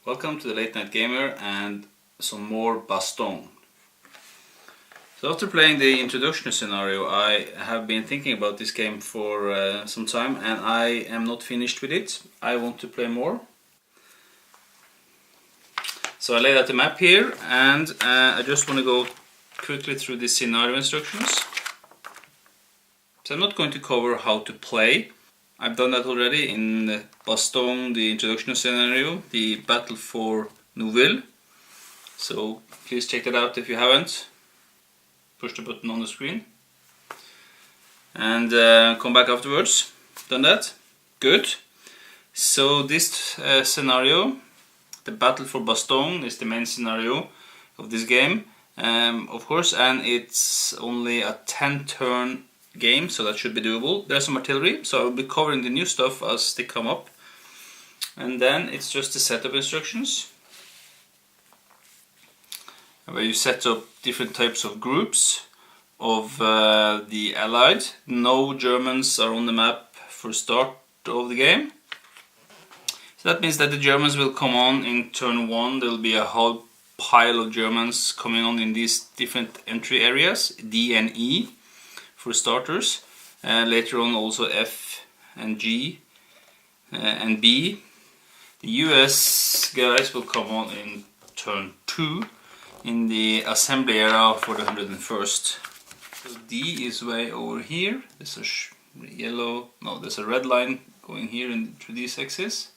Welcome to the Late Night Gamer and some more Bastogne. So after playing the introductory scenario, I have been thinking about this game for some time and I am not finished with it. I want to play more. So I laid out the map here and I just want to go quickly through the scenario instructions. So I'm not going to cover how to play. I've done that already in Bastogne, the introduction scenario, the Battle for Nouvelle. So please check that out if you haven't. Push the button on the screen. And come back afterwards. Done that? Good. So this scenario, the Battle for Bastogne, is the main scenario of this game. Of course, and it's only a 10-turn game, so that should be doable. There's some artillery, so I will be covering the new stuff as they come up. And then it's just the setup instructions, where you set up different types of groups of the Allied. No Germans are on the map for start of the game. So that means that the Germans will come on in turn 1. There will be a whole pile of Germans coming on in these different entry areas, D and E for starters. Later on also F and G and B. The US guys will come on in turn 2 in the assembly area for the 101st. So D is way over here. There's there's a red line going here through these axes.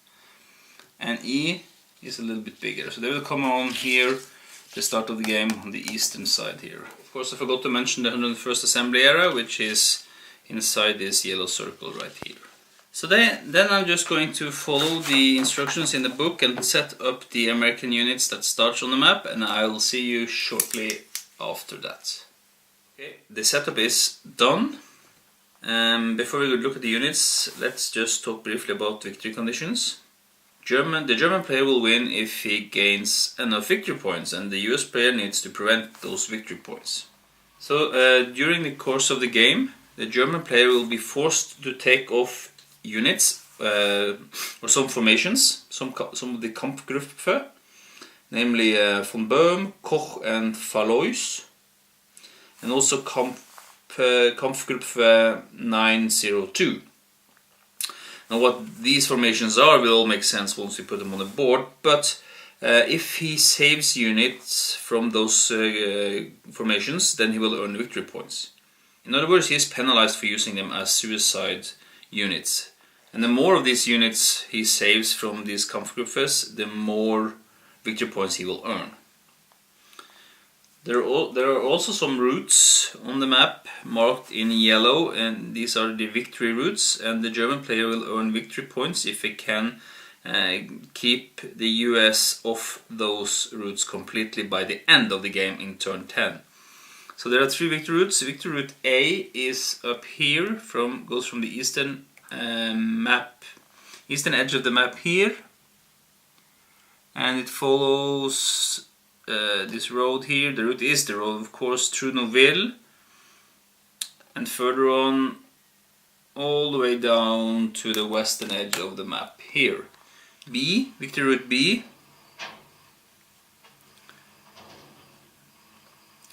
And E is a little bit bigger. So they will come on here, the start of the game, on the eastern side here. Of course, I forgot to mention the 101st assembly area, which is inside this yellow circle right here. So then I'm just going to follow the instructions in the book and set up the American units that starts on the map, and I'll see you shortly after that. Okay, the setup is done. Before we look at the units, let's just talk briefly about victory conditions. The German player will win if he gains enough victory points, and the US player needs to prevent those victory points. So during the course of the game, the German player will be forced to take off units or some formations, some of the Kampfgruppe, namely von Böhm, Koch and Valois, and also Kampfgruppe 902. Now what these formations are will all make sense once we put them on the board, but if he saves units from those formations, then he will earn victory points. In other words, he is penalized for using them as suicide units. And the more of these units he saves from these Kampfgruppes, the more victory points he will earn. There are also some routes on the map marked in yellow, and these are the victory routes, and the German player will earn victory points if he can keep the US off those routes completely by the end of the game in turn 10. So there are 3 victory routes. Victory route A is up here, goes from the eastern edge of the map here, and it follows this road here. The route is the road, of course, through Nouvelle, and further on all the way down to the western edge of the map here. B, victory route B,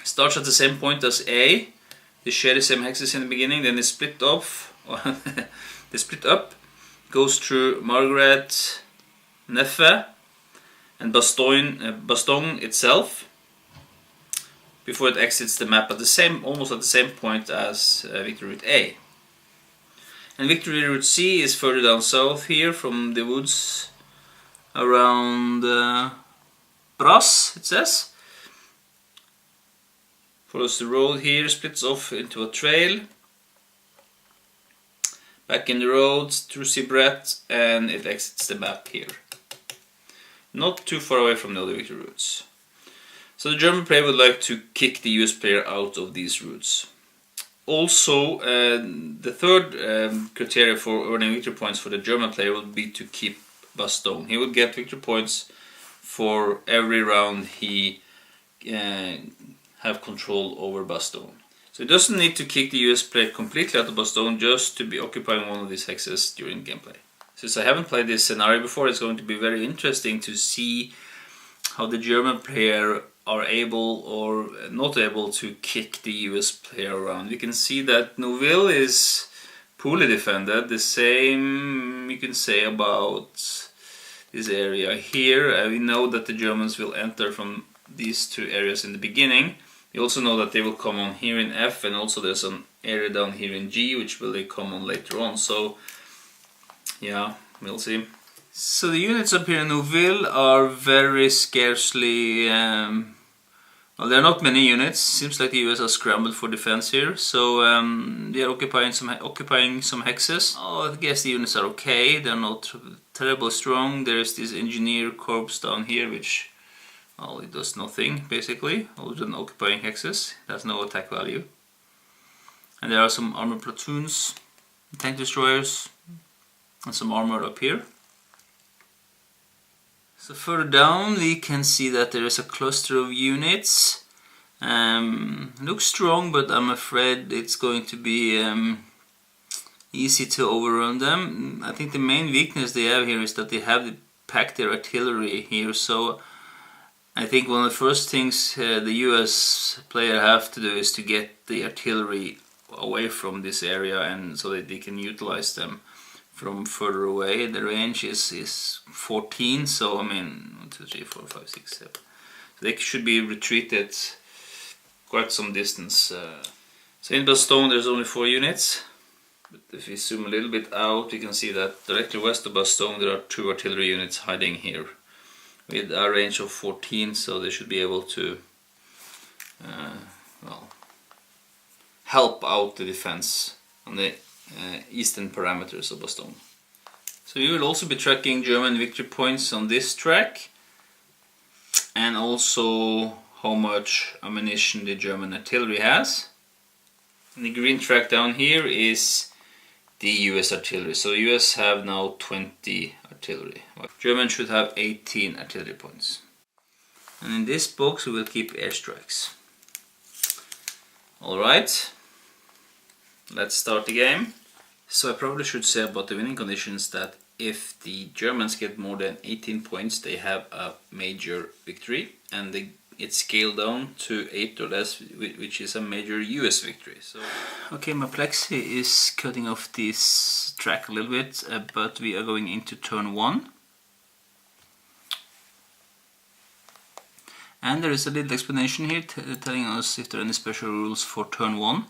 starts at the same point as A. They share the same hexes in the beginning, then they split off. They split up, goes through Margaret, Neffe, and Bastogne itself, before it exits the map almost at the same point as victory route A. And victory route C is further down south here, from the woods around Brass, it says. Follows the road here, splits off into a trail, back in the roads through Sibret, and it exits the map here. Not too far away from the other victory routes. So the German player would like to kick the US player out of these routes. Also, the third criteria for earning victory points for the German player would be to keep Bastogne. He would get victory points for every round he have control over Bastogne. So he doesn't need to kick the US player completely out of Bastogne just to be occupying one of these hexes during gameplay. Since I haven't played this scenario before, it's going to be very interesting to see how the German player are able or not able to kick the US player around. We can see that Neuville is poorly defended. The same you can say about this area here. We know that the Germans will enter from these two areas in the beginning. We also know that they will come on here in F, and also there's an area down here in G which will they come on later on. So yeah, we'll see. So the units up here in Neuville are very scarcely, well, there are not many units. Seems like the US are scrambled for defense here, so they are occupying some hexes. Oh, I guess the units are okay. They're not terribly strong. There's this engineer corps down here, which, well, it does nothing basically, other than occupying hexes. It has no attack value. And there are some armored platoons, tank destroyers, and some armor up here. So further down we can see that there is a cluster of units. Looks strong, but I'm afraid it's going to be easy to overrun them. I think the main weakness they have here is that they have packed their artillery here, so I think one of the first things the US player have to do is to get the artillery away from this area, and so that they can utilize them from further away. The range is 14, so I mean 1, 2, 3, 4, 5, 6, 7. So they should be retreated quite some distance. So in Bastogne there's only 4 units, but if we zoom a little bit out, we can see that directly west of Bastogne there are 2 artillery units hiding here with a range of 14, so they should be able to well, help out the defense on the eastern parameters of Bastogne. So we will also be tracking German victory points on this track, and also how much ammunition the German artillery has. And the green track down here is the US artillery. So US have now 20 artillery. German should have 18 artillery points. And in this box we will keep airstrikes. Alright, let's start the game. So I probably should say about the winning conditions that if the Germans get more than 18 points, they have a major victory, and it's scaled down to 8 or less, which is a major US victory. So okay, my plexi is cutting off this track a little bit, but we are going into turn 1. And there is a little explanation here telling us if there are any special rules for turn 1.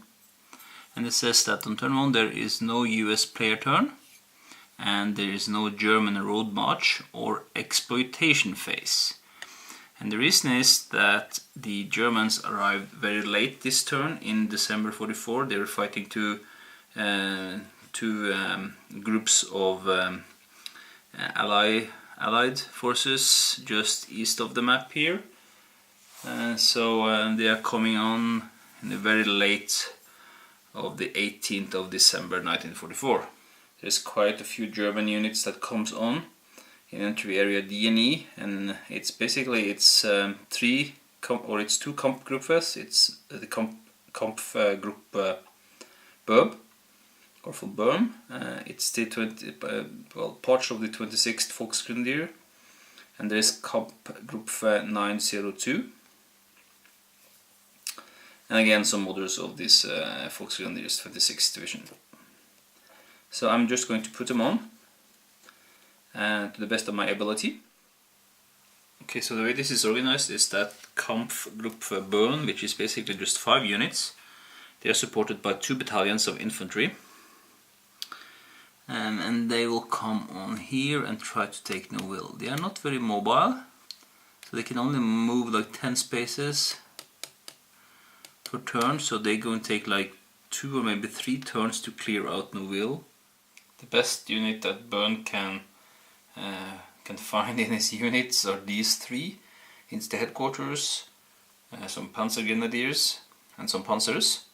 And it says that on turn 1 there is no US player turn, and there is no German road march or exploitation phase. And the reason is that the Germans arrived very late this turn in December 44. They were fighting two groups of allied forces just east of the map here. So they are coming on in the very late of the 18th of December 1944. There's quite a few German units that comes on in entry area D and E, and it's basically two Kampfgruppes. It's the Kampfgruppe Böhm, or from Böhm. It's the parts of the 26th Volksgrenadier, and there is Kampfgruppe 902. And again some others of this Volksgrenadiers 26th Division. So I'm just going to put them on to the best of my ability. Okay, so the way this is organized is that Kampfgruppe Böhm, which is basically just 5 units, they are supported by 2 battalions of infantry. And they will come on here and try to take Neuville. They are not very mobile, so they can only move like 10 spaces per turn, so they're going to take like 2 or maybe 3 turns to clear out Neuville. The best unit that Böhm can find in his units are these 3. It's the headquarters, some Panzer Grenadiers and some Panzers.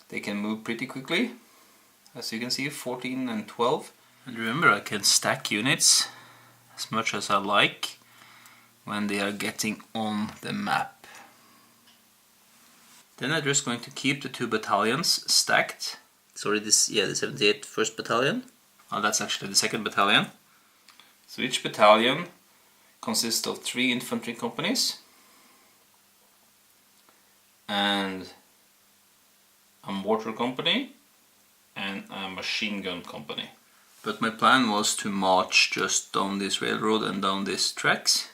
They can move pretty quickly, as you can see, 14 and 12. And remember, I can stack units as much as I like when they are getting on the map. Then I'm just going to keep the 2 battalions stacked. Sorry, the 78th 1st Battalion. Oh, that's actually the 2nd battalion. So each battalion consists of 3 infantry companies and a mortar company and a machine gun company. But my plan was to march just down this railroad and down these tracks,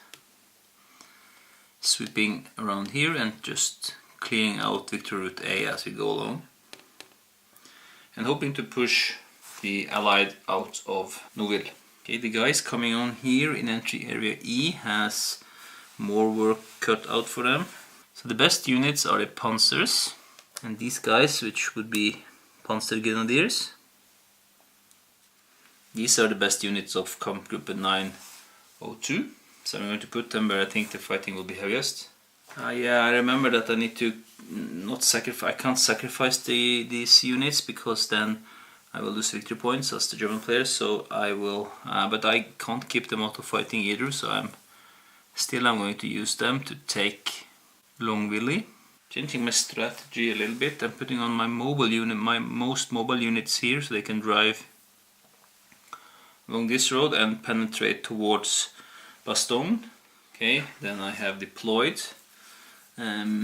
sweeping around here and just clearing out Victory Route A as we go along, and hoping to push the Allied out of Nouville. Okay, the guys coming on here in entry area E has more work cut out for them. So the best units are the Panzers, and these guys, which would be Panzer Grenadiers. These are the best units of Kampfgruppe 902. So I'm going to put them where I think the fighting will be heaviest. Yeah, I remember that I need to not sacrifice. I can't sacrifice these units because then I will lose victory points as the German players. So I will, but I can't keep them out of fighting either. So I'm going to use them to take Longvilly. Changing my strategy a little bit. I'm putting on my mobile unit, my most mobile units here, so they can drive along this road and penetrate towards Bastogne. Okay, then I have deployed. As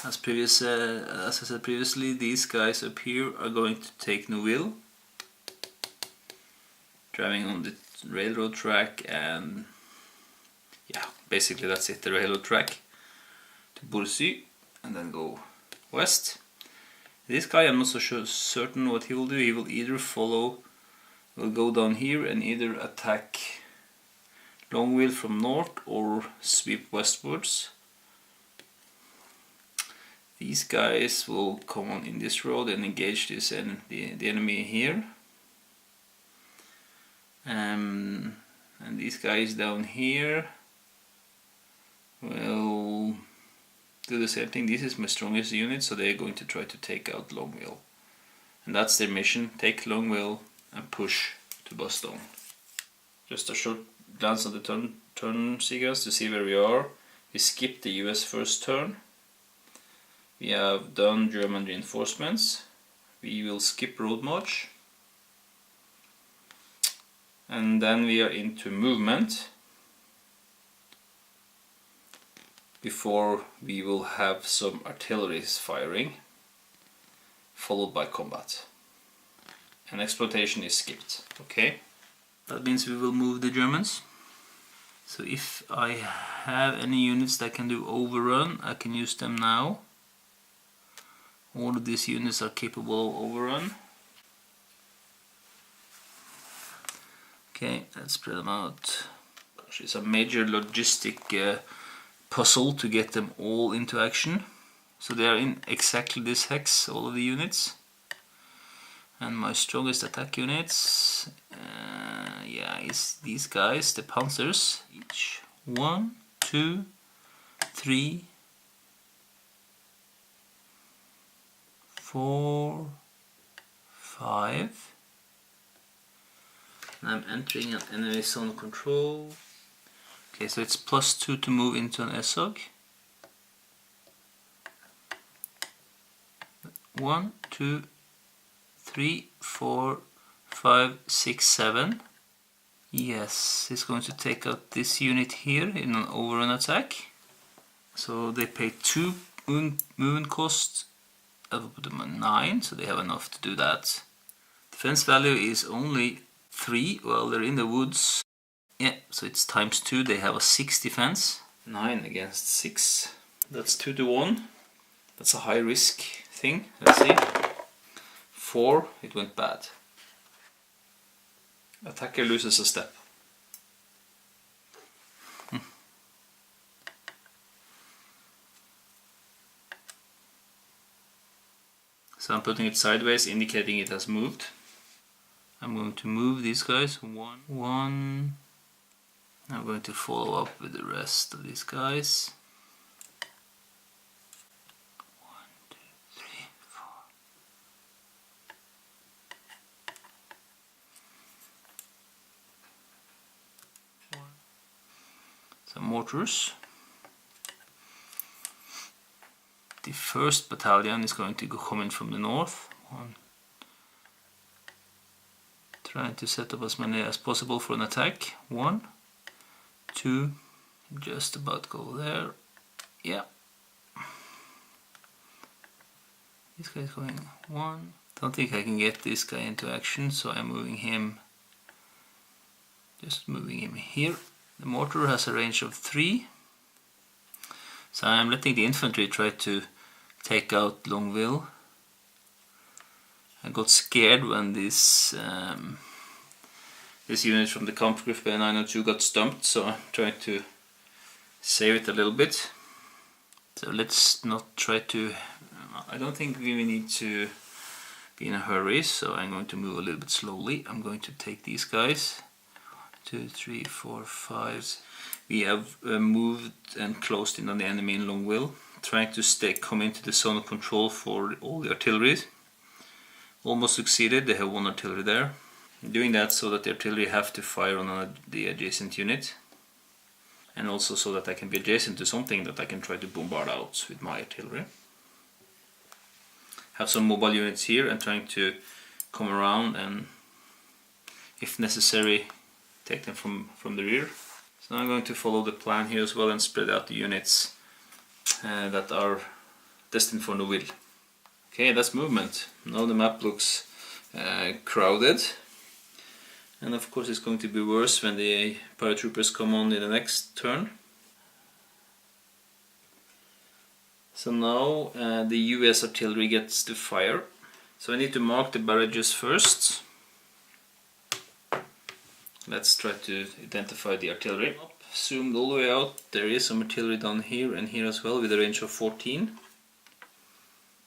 I said previously, these guys up here are going to take Nouville, driving on the railroad track, and yeah, basically that's it, the railroad track to Bursy, and then go west. This guy, I'm not so certain what he will do. He will either will go down here and either attack Longville from north or sweep westwards. These guys will come on in this road and engage this the enemy here. And these guys down here will do the same thing. This is my strongest unit, so they're going to try to take out Longville. And that's their mission, take Longville and push to Bastogne. Just a short glance at the turn sequence to see where we are. We skipped the US first turn. We have done German reinforcements. We will skip road march. And then we are into movement before we will have some artillery firing, followed by combat. And exploitation is skipped. Okay, that means we will move the Germans. So if I have any units that can do overrun, I can use them now. All of these units are capable of overrun. Okay, let's spread them out. Gosh, it's a major logistic puzzle to get them all into action. So they are in exactly this hex, all of the units. And my strongest attack units, yeah, is these guys, the Panzers. Each 1, 2, 3, 4, 5. And I'm entering an enemy zone control. Okay, so it's +2 to move into an SOG. 1, 2, 3, 4, 5, 6, 7. Yes, it's going to take out this unit here in an overrun attack. So they pay 2 movement cost. I will put them on 9, so they have enough to do that. Defense value is only 3, well, they're in the woods. Yeah, so it's ×2, they have a 6 defense. 9 against 6, that's 2 to 1. That's a high risk thing, let's see. 4, it went bad. Attacker loses a step. So I'm putting it sideways, indicating it has moved. I'm going to move these guys, 1. I'm going to follow up with the rest of these guys. 1, 2, 3, 4. Some mortars. The 1st battalion is going to come in from the north. 1, Trying to set up as many as possible for an attack. 1, 2, just about go there. Yeah. This guy's going 1. Don't think I can get this guy into action, so I'm moving him. Just moving him here. The mortar has a range of 3. So I'm letting the infantry try to take out Longville. I got scared when this unit from the Kampfgruppe 902 got stumped, so I'm trying to save it a little bit. So let's not try to... I don't think we need to be in a hurry, so I'm going to move a little bit slowly. I'm going to take these guys. 2, 3, 4, 5. We have moved and closed in on the enemy in Longville, trying to come into the zone of control for all the artillery. Almost succeeded. They have 1 artillery there. I'm doing that so that the artillery have to fire on the adjacent unit, and also so that I can be adjacent to something that I can try to bombard out with my artillery. Have some mobile units here and trying to come around and, if necessary, take them from the rear. So now I'm going to follow the plan here as well and spread out the units that are destined for Nouville. Okay, that's movement. Now the map looks crowded, and of course it's going to be worse when the paratroopers come on in the next turn. So now the US artillery gets to fire. So I need to mark the barrages first. Let's try to identify the artillery. Zoomed all the way out, there is some artillery down here and here as well with a range of 14.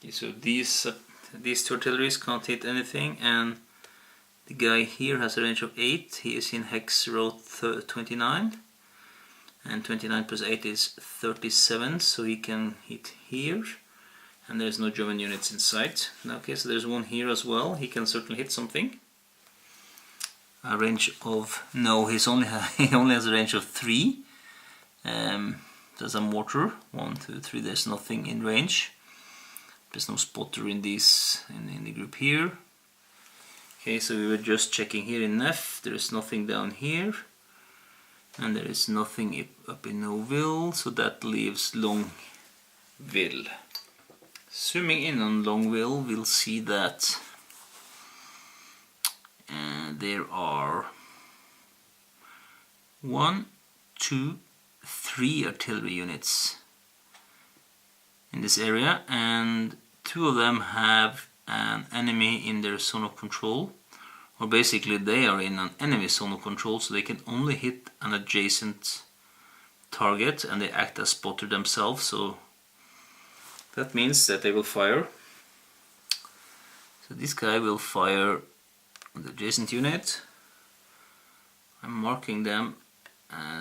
Okay, so these 2 artilleries can't hit anything, and the guy here has a range of 8. He is in hex row 29, and 29 plus 8 is 37, so he can hit here, and there's no German units in sight. Okay, so there's 1 here as well. He can certainly hit something. A range of... no, he only has a range of 3. There's a mortar. 1, 2, 3. There's nothing in range. There's no spotter in these in the group here. Okay, so we were just checking here in Neff. There is nothing down here, and there is nothing up in Nouville, so that leaves Longville. Zooming in on Longville, we'll see that there are 1, 2, 3 artillery units in this area, and 2 of them have an enemy in their zone of control, or basically they are in an enemy zone of control, so they can only hit an adjacent target, and they act as spotter themselves, so that means that they will fire. So this guy will fire on the adjacent unit. I'm marking them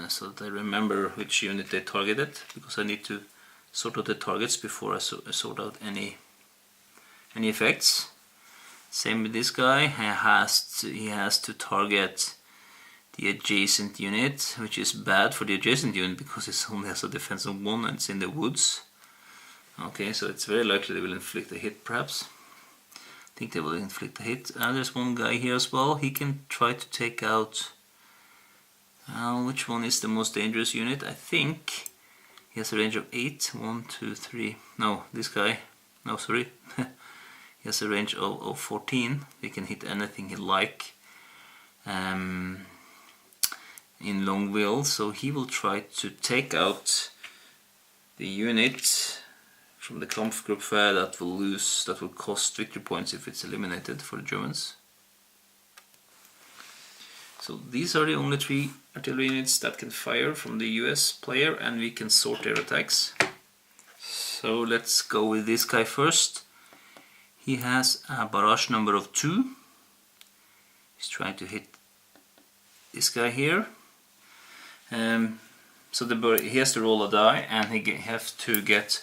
so that I remember which unit they targeted, because I need to sort out the targets before I sort out any effects. Same with this guy. He has to target the adjacent unit, which is bad for the adjacent unit because it only has a defense of 1 and it's in the woods. Okay, so it's very likely they will inflict a hit, perhaps. I think they will inflict a hit. There's 1 guy here as well. He can try to take out... which one is the most dangerous unit? I think he has a range of 8. 1, 2, 3. No, this guy. No, sorry. He has a range of 14. He can hit anything he like in Longville. So he will try to take out the unit from the Kampfgruppe that will cost victory points if it's eliminated for the Germans. So these are the only 3 artillery units that can fire from the US player, and we can sort their attacks. So let's go with this guy first. He has a barrage number of 2. He's trying to hit this guy here. So he has to roll a die, and he has to get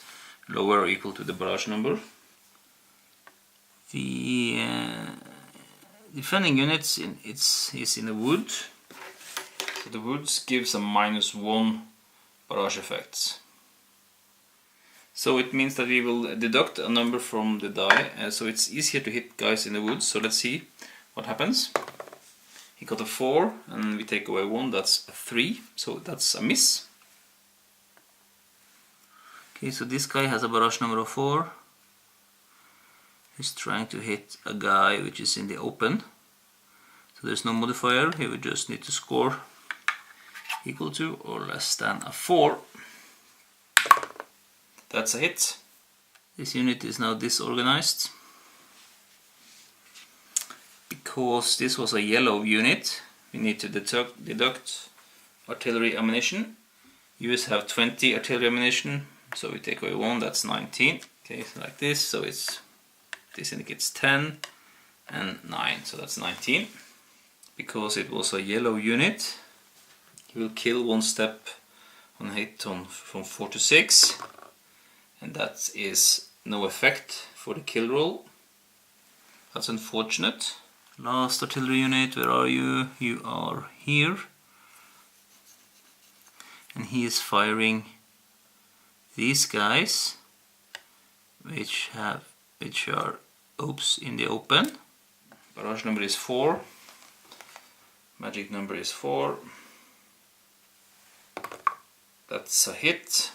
lower or equal to the barrage number. The defending units is in the wood. So the woods gives a -1 barrage effect. So it means that we will deduct a number from the die, so it's easier to hit guys in the woods. So let's see what happens. He got a 4, and we take away 1, that's a 3, so that's a miss. Okay, so this guy has a barrage number of 4. He's trying to hit a guy which is in the open. So there's no modifier, he would just need to score equal to or less than a 4. That's a hit. This unit is now disorganized. Because this was a yellow unit, we need to deduct artillery ammunition. US have 20 artillery ammunition, so we take away 1, that's 19. Okay, so like this, so this indicates 10 and 9, so that's 19. Because it was a yellow unit, he will kill 1 step on hit from 4 to 6, and that is no effect for the kill roll. That's unfortunate. Last artillery unit, where are you? You are here. And he is firing these guys, which are in the open. Barrage number is 4. Magic number is 4. That's a hit.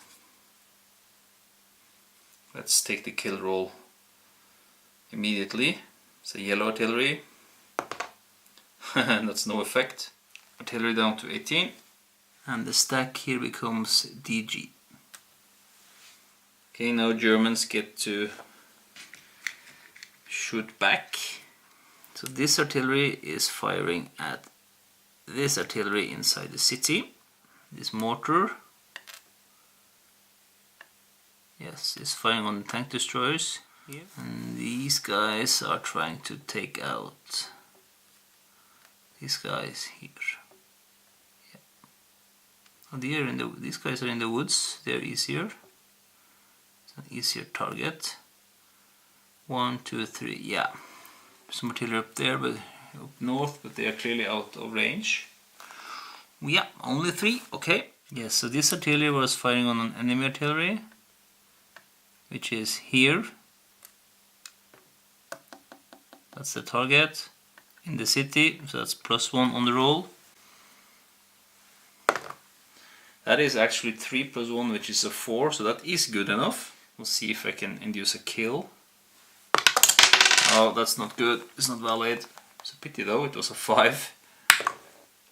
Let's take the kill roll immediately. It's a yellow artillery. That's no effect. Artillery down to 18. And the stack here becomes DG. Okay, now Germans get to shoot back. So this artillery is firing at this artillery inside the city. This mortar, yes, is firing on the tank destroyers. Yep. And these guys are trying to take out these guys here. Yep. Oh, these guys are in the woods. They're easier. It's an easier target. 1, 2, 3. Yeah, some artillery up there, but up north, but they are clearly out of range. Yeah, only 3. Okay. Yes, so this artillery was firing on an enemy artillery, which is here. That's the target in the city, so that's +1 on the roll. That is actually 3 + 1, which is a 4, so that is good enough. We'll see if I can induce a kill. Oh, that's not good, it's not valid. It's a pity though, it was a 5.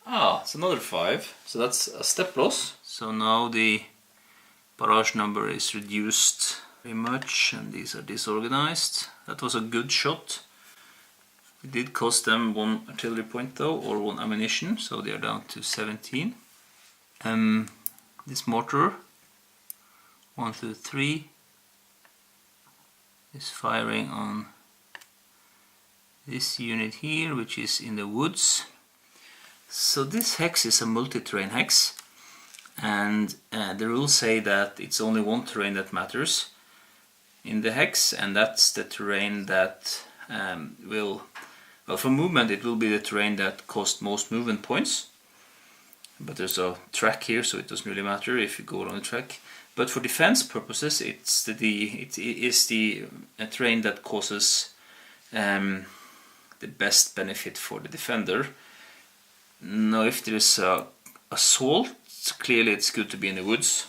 Ah, it's another 5, so that's a step loss. So now the barrage number is reduced very much, and these are disorganized. That was a good shot. It did cost them 1 artillery point though, or 1 ammunition, so they are down to 17. This mortar, 1, 2, 3, is firing on this unit here, which is in the woods. So this hex is a multi-terrain hex, and the rules say that it's only 1 terrain that matters in the hex, and that's the terrain that well, for movement it will be the terrain that costs most movement points, but there's a track here, so it doesn't really matter if you go along the track. But for defense purposes, it is the terrain that causes the best benefit for the defender. Now, if there is a assault, clearly it's good to be in the woods,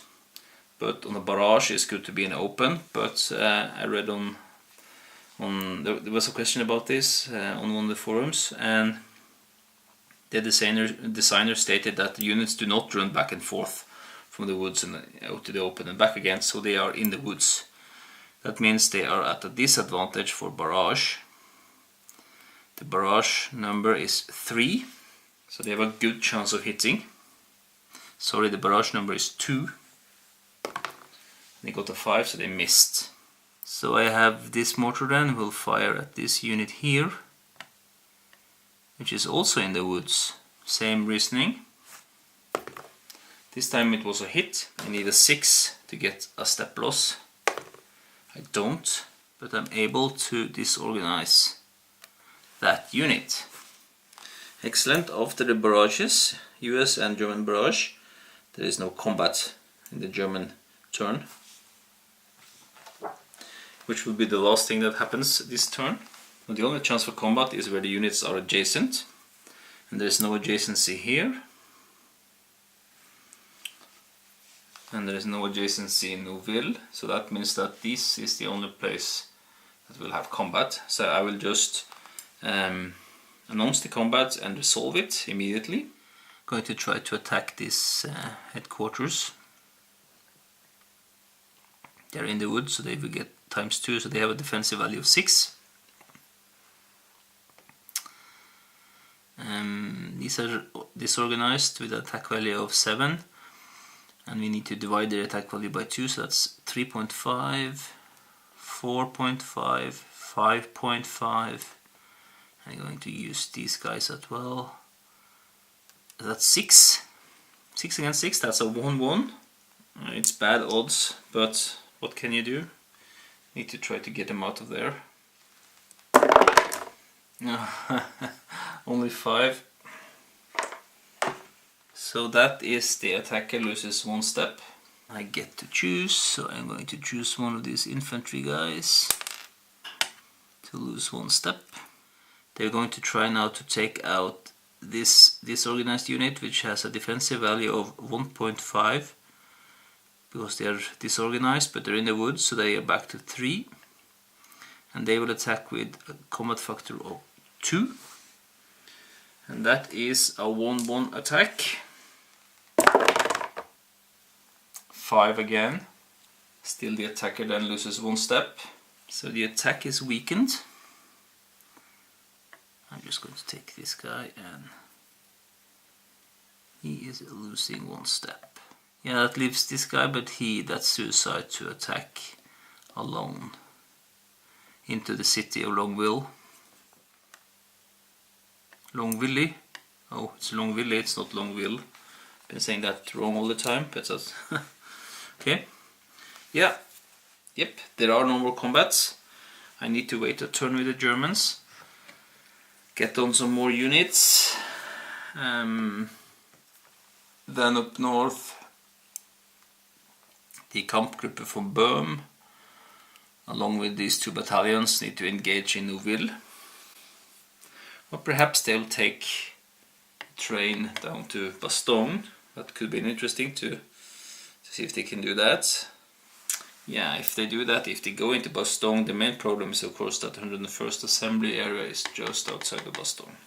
but on a barrage it's good to be in the open. But I read there was a question about this on one of the forums, and the designer stated that the units do not run back and forth from the woods and out to the open and back again, so they are in the woods. That means they are at a disadvantage for barrage. The barrage number is 3, so they have a good chance of hitting. Sorry, the barrage number is 2. They got a 5, so they missed. So I have this mortar then, will fire at this unit here, which is also in the woods. Same reasoning. This time it was a hit. I need a 6 to get a step loss. I don't, but I'm able to disorganize that unit. Excellent. After the barrages, US and German barrage, there is no combat in the German turn, which will be the last thing that happens this turn. And the only chance for combat is where the units are adjacent, and there is no adjacency here, and there is no adjacency in Nouville, so that means that this is the only place that will have combat. So I will just announce the combat and resolve it immediately. Going to try to attack this headquarters. They're in the wood, so they will get ×2, so they have a defensive value of 6. These are disorganized with an attack value of 7, and we need to divide their attack value by 2, so that's 3.5, 4.5, 5.5. I'm going to use these guys as well. That's 6. 6 against 6, that's a 1-1. It's bad odds, but what can you do? Need to try to get them out of there. Only 5. So that is the attacker loses 1 step. I get to choose, so I'm going to choose one of these infantry guys to lose 1 step. They're going to try now to take out this disorganized unit, which has a defensive value of 1.5 because they are disorganized, but they're in the woods, so they are back to 3, and they will attack with a combat factor of 2, and that is a 1-1 attack. 5 again. Still the attacker then loses 1 step, so the attack is weakened. I'm just going to take this guy, and he is losing 1 step. Yeah, that leaves this guy, but that's suicide to attack alone into the city of Longueville. Longueville? Oh, it's Longueville, it's not Longueville. Been saying that wrong all the time, but that's okay. Yeah, yep, there are no more combats. I need to wait a turn with the Germans. Get on some more units. Then up north, the Kampfgruppe from Böhm, along with these 2 battalions, need to engage in Nouville. Or perhaps they'll take a train down to Bastogne. That could be interesting to see if they can do that. Yeah, if they do that, if they go into Bastogne, the main problem is of course that 101st Assembly area is just outside of Bastogne.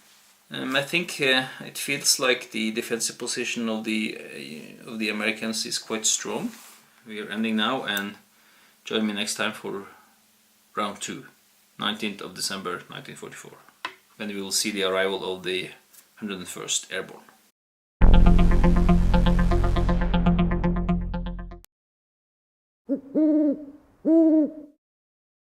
I think it feels like the defensive position of the Americans is quite strong. We are ending now, and join me next time for round 2, 19th of December 1944, when we will see the arrival of the 101st Airborne.